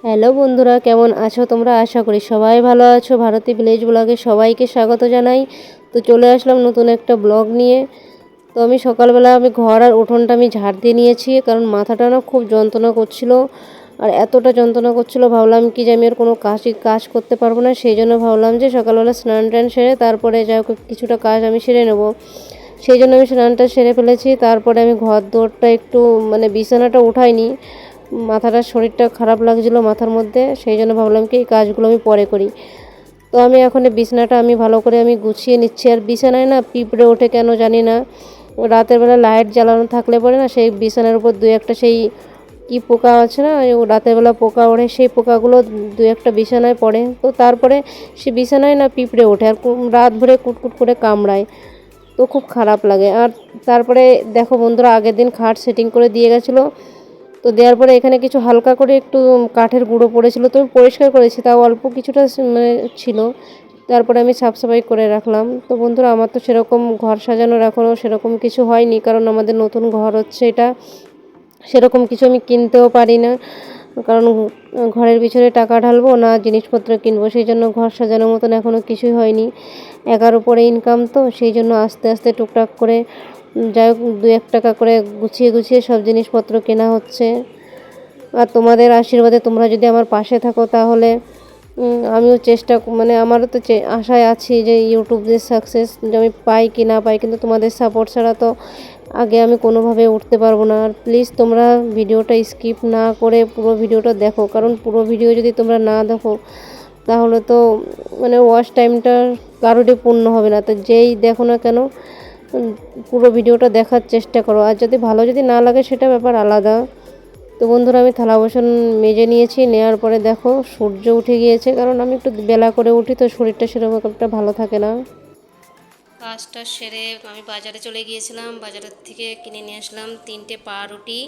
Hello বন্ধুরা, কেমন আছো তোমরা? আশা করি সবাই ভালো আছো। ভারতী ভিলেজ ব্লগে সবাইকে স্বাগত জানাই। তো চলে আসলাম নতুন একটা ব্লগ নিয়ে। তো আমি সকালবেলা ঘর আর উঠোনটা ঝাড় দিয়ে নিয়েছি, কারণ মাথাটা না খুব যন্ত্রণা করছিল। আর এতটা যন্ত্রণা করছিল, ভাবলাম কি যে আমি আর কোনো কাজ করতে পারবো না। সেই জন্য ভাবলাম যে সকালবেলা স্নান টান সেরে তারপরে যা হোক কিছুটা কাজ আমি সেরে নেব। সেই জন্য আমি স্নানটা সেরে ফেলেছি। তারপরে আমি ঘর দোরটা একটু বিছানাটা উঠাইনি, মাথাটা শরীরটা খারাপ লাগছিলো মাথার মধ্যে, সেই জন্য ভাবলাম কি এই কাজগুলো আমি পরে করি। তো আমি এখন বিছানাটা ভালো করে গুছিয়ে নিচ্ছি। আর বিছানায় না পিঁপড়ে ওঠে কেন জানি না। রাতের বেলা লাইট জ্বালানো থাকলে পরে না সেই বিছানার উপর দু একটা সেই কি পোকা আছে না, রাতের বেলা পোকা ওঠে, সেই পোকাগুলো দু একটা বিছানায় পড়ে। তো তারপরে সে বিছানায় না পিঁপড়ে ওঠে আর রাত ভরে কুটকুট করে কামড়ায়। তো খুব খারাপ লাগে। আর তারপরে দেখো বন্ধুরা, আগের দিন খাট সেটিং করে দিয়ে গেছিলো। তো দেওয়ার পরে এখানে কিছু হালকা করে একটু কাঠের গুঁড়ো পড়েছিল, তো আমি পরিষ্কার করেছি, তাও অল্প কিছুটা ছিল। তারপরে আমি সাফ সাফাই করে রাখলাম। তো বন্ধুরা, আমার তো সেরকম ঘর সাজানোর এখনও সেরকম কিছু হয়নি, কারণ আমাদের নতুন ঘর হচ্ছে এটা। সেরকম কিছু আমি কিনতেও পারি না, কারণ ঘরের পিছনে টাকা ঢালবো না জিনিসপত্র কিনবো, সেই জন্য ঘর সাজানোর মতন এখনও কিছুই হয়নি। 11 পরে ইনকাম, তো সেই জন্য আস্তে আস্তে টুকটাক করে যাই হোক 2-1 টাকা করে গুছিয়ে গুছিয়ে সব জিনিসপত্র কেনা হচ্ছে। আর তোমাদের আশীর্বাদে তোমরা যদি আমার পাশে থাকো, তাহলে আমিও চেষ্টা আমারও তো আশায় আছি যে ইউটিউবে সাকসেস আমি পাই কি না পাই, কিন্তু তোমাদের সাপোর্ট ছাড়া তো আগে আমি কোনোভাবে উঠতে পারবো না। আর প্লিজ তোমরা ভিডিওটা স্কিপ না করে পুরো ভিডিওটা দেখো, কারণ পুরো ভিডিও যদি তোমরা না দেখো তাহলে তো ওয়াচ টাইমটা কারোরই পূর্ণ হবে না। তো যেই দেখো না কেন পুরো ভিডিওটা দেখার চেষ্টা করো। আর যদি না লাগে সেটা ব্যাপার আলাদা। তো বন্ধুরা, আমি থালা বাসন মেজে নিয়েছি। নেওয়ার পরে দেখো সূর্য উঠে গিয়েছে, কারণ আমি একটু বেলা করে উঠি, তো শরীরটা সেরকম একটা ভালো থাকে না। কাজটা সেরে আমি বাজারে চলে গিয়েছিলাম। বাজারের থেকে কিনে নিয়ে আসলাম 3টে পাউরুটি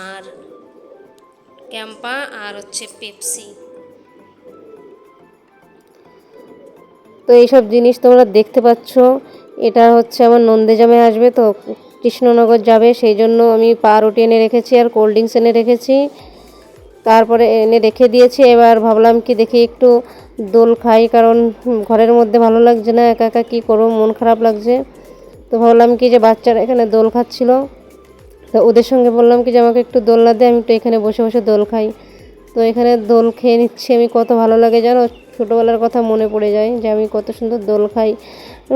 আর ক্যাম্পা আর হচ্ছে পেপসি। তো এইসব জিনিস তোমরা দেখতে পাচ্ছ, এটা হচ্ছে আমার নন্দে জামাই আসবে, তো কৃষ্ণনগর যাবে, সেই জন্য আমি পাউরুটি এনে রেখেছি আর কোল্ড ড্রিঙ্কস এনে রেখেছি। তারপরে এনে রেখে দিয়েছি। এবার ভাবলাম কি দেখি একটু দোল খাই, কারণ ঘরের মধ্যে ভালো লাগছে না, একা একা কী করবো, মন খারাপ লাগছে। তো ভাবলাম কি যে বাচ্চারা এখানে দোল খাচ্ছিল, তো ওদের সঙ্গে বললাম কি যে আমাকে একটু দোলনা দিয়ে, আমি একটু এখানে বসে বসে দোল খাই। তো এখানে দোল খেয়ে নিচ্ছি আমি। কত ভালো লাগে জানো, ছোটোবেলার কথা মনে পড়ে যায় যে আমি কত সুন্দর দোল খাই।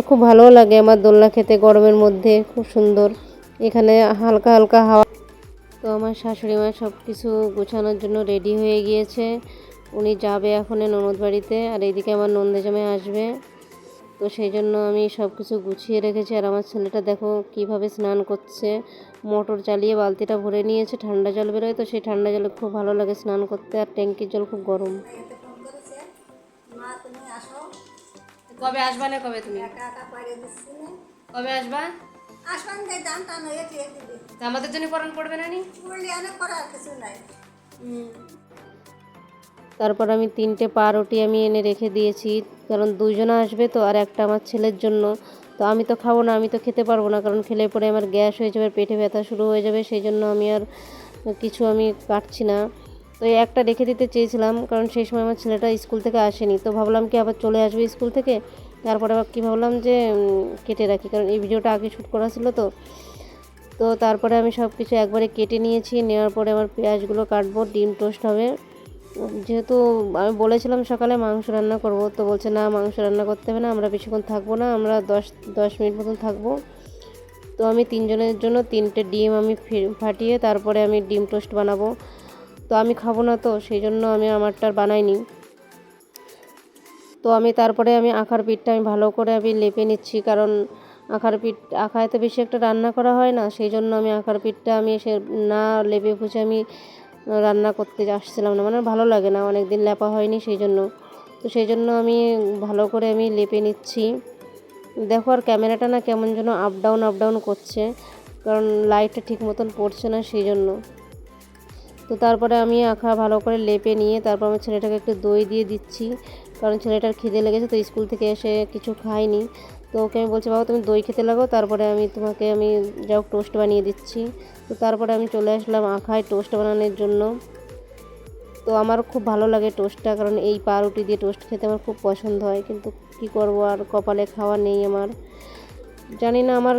খুব ভালোও লাগে আমার দোলনা খেতে, গরমের মধ্যে খুব সুন্দর। এখানে হালকা হালকা হাওয়া। তো আমার শাশুড়ি মা সব কিছু গোছানোর জন্য রেডি হয়ে গিয়েছে। উনি যাবে এখন ননদ বাড়িতে, আর এইদিকে আমার নন্দে জামাই আসবে। তো সেই জন্য আমি সব কিছু গুছিয়ে রেখেছি। আর আমার ছেলেটা দেখো কিভাবে স্নান করছে, মোটর চালিয়ে বালতিটা ভরে নিয়েছে, ঠান্ডা জল বেরোয়, তো সেই ঠান্ডা জলে খুব ভালো লাগে স্নান করতে। আর ট্যাঙ্কির জল খুব গরম। কবে আসবা না, কবে তুমি কবে আসবা? আমাদের জন্য পরান পড়বে না নি? তারপর আমি 3টে পাউরুটি এনে রেখে দিয়েছি, কারণ 2জন আসবে, তো আর একটা আমার ছেলের জন্য। তো আমি তো খাবো না, আমি তো খেতে পারবো না, কারণ খেলে পরে আমার গ্যাস হয়ে যাবে, পেটে ব্যথা শুরু হয়ে যাবে, সেই জন্য আমি আর কিছু কাটছি না। তো একটা রেখে দিতে চেয়েছিলাম, কারণ সেই সময় আমার ছেলেটা স্কুল থেকে আসেনি, তো ভাবলাম কি আবার চলে আসবে স্কুল থেকে। তারপরে আবার কী ভাবলাম যে কেটে রাখি, কারণ এই ভিডিওটা আগে শ্যুট করা ছিল। তো তো তারপরে আমি সব কিছু একবারে কেটে নিয়েছি। নেওয়ার পরে আমার পেঁয়াজগুলো কাটবো, ডিম টোস্ট হবে। যেহেতু আমি বলেছিলাম সকালে মাংস রান্না করব, তো বলছে না মাংস রান্না করতে হবে না, আমরা বেশিক্ষণ থাকবো না, আমরা 10 মিনিট মতন থাকবো। তো আমি 3জনের জন্য 3টে ডিম আমি ফাটিয়ে তারপরে আমি ডিম টোস্ট বানাবো। তো আমি খাবো না, তো সেই জন্য আমি আমারটা বানাইনি। তো তারপরে আখার পিঠটা ভালো করে লেপে নিচ্ছি, কারণ আখায় তো বেশি একটা রান্না করা হয় না, সেই জন্য আমি আখার পিঠটা এসে না লেপে ফুছে রান্না করতে আসছিলাম না, ভালো লাগে না, অনেক দিন লেপা হয়নি সেই জন্য। তো সেই জন্য আমি ভালো করে লেপে নিচ্ছি। দেখো আর ক্যামেরাটা না কেমন যেন আপ ডাউন করছে, কারণ লাইটটা ঠিক মতন পড়ছে না সেই জন্য। তো তারপরে আমি আখা ভালো করে লেপে নিয়ে তারপর আমার ছেলেটাকে একটু দই দিয়ে দিচ্ছি, কারণ ছেলেটার খিদে লেগেছে, তো স্কুল থেকে এসে কিছু খায়নি। তো ওকে আমি বলছি বাবা তুমি দই খেতে লাগো, তারপরে তোমাকে যাও টোস্ট বানিয়ে দিচ্ছি। তো তারপরে আমি চলে আসলাম আখায় টোস্ট বানানোর জন্য। তো আমার খুব ভালো লাগে টোস্টটা, কারণ এই পাউরুটি দিয়ে টোস্ট খেতে আমার খুব পছন্দ হয়, কিন্তু কি করব আর, কপালে খাওয়া নেই আমার। জানি না আমার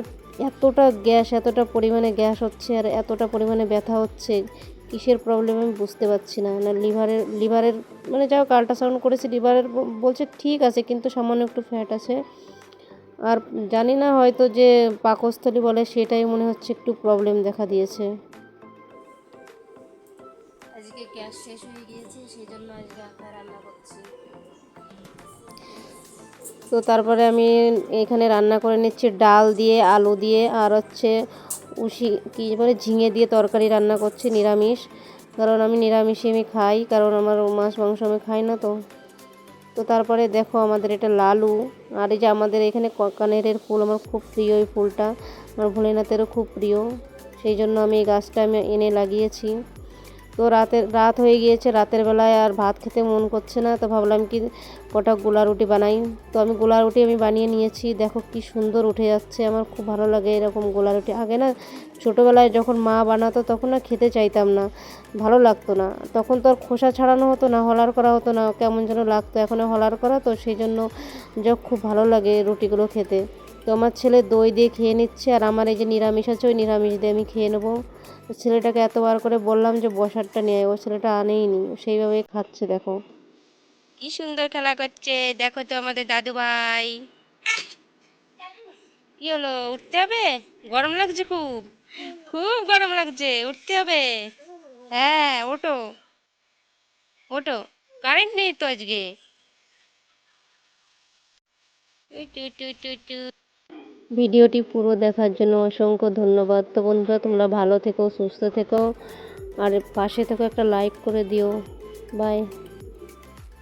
এতটা পরিমাণে গ্যাস হচ্ছে আর এতটা পরিমাণে ব্যথা হচ্ছে, কিসের প্রবলেম আমি বুঝতে পারছি না। না লিভারের মানে যাও আল্ট্রাসাউন্ড করেছি, লিভারের বলছে ঠিক আছে, কিন্তু সামান্য একটু ফ্যাট আছে। আর জানি না, হয়তো যে পাকস্থলী বলে সেটাই মনে হচ্ছে একটু প্রবলেম দেখা দিয়েছে। আজকে গ্যাস শেষ হয়ে গিয়েছে, সেই জন্য আজকে একা রান্না করছি। তো তারপরে আমি এখানে রান্না করে নিচ্ছি ডাল দিয়ে, আলু দিয়ে, আর হচ্ছে কী বলে ঝিঙে দিয়ে তরকারি রান্না করছি, নিরামিষ। কারণ আমি নিরামিষই আমি খাই, কারণ আমার মাছ মাংস আমি খাই না। তো তো তারপরে দেখো আমাদের এটা লালু, আর এই যে আমাদের এখানে কানেরের ফুল, আমার খুব প্রিয় এই ফুলটা, আমার ভোলেনাথেরও খুব প্রিয়, সেই জন্য আমি এই গাছটা আমি এনে লাগিয়েছি। তো রাত হয়ে গিয়েছে, রাতের বেলায় আর ভাত খেতে মন করছে না, তো ভাবলাম কি কটা গোলা রুটি বানাই। তো আমি গোলা রুটি আমি বানিয়ে নিয়েছি, দেখো কি সুন্দর উঠে যাচ্ছে, আমার খুব ভালো লাগে এরকম গোলা রুটি। আগে না ছোটোবেলায় যখন মা বানাতো তখন না খেতে চাইতাম না, ভালো লাগতো না, তখন তো আর খোসা ছাড়ানো হতো না, হলার করা হতো না, কেমন যেন লাগতো। এখন হলার করা, তো সেই জন্য খুব ভালো লাগে রুটিগুলো খেতে। তো আমার ছেলে দই দিয়ে খেয়ে নিচ্ছে, আর আমার এই যে নিরামিষ আছে ওই নিরামিষ দিয়ে আমি খেয়ে নেবো। ছেলেটাকে এতবার করে বললাম যে বসারটা নিয়ে আয়, ও ছেলেটা আনেইনি, সেইভাবেই খাচ্ছে দেখো। কি সুন্দর খেলা করছে, দেখো তো আমাদের দাদু ভাই। কি হলো, উঠতে হবে? গরম লাগছে খুব, খুব গরম লাগছে, উঠতে হবে। হ্যাঁ, ওঠো ওঠো, কারেন্ট নেই তো আজকে। টু টু টু টু। ভিডিওটি পুরো দেখার জন্য অসংখ্য ধন্যবাদ। তো বন্ধুরা, তোমরা ভালো থেকো, সুস্থ থেকো, আর পাশে থেকো, একটা লাইক করে দিও। বাই।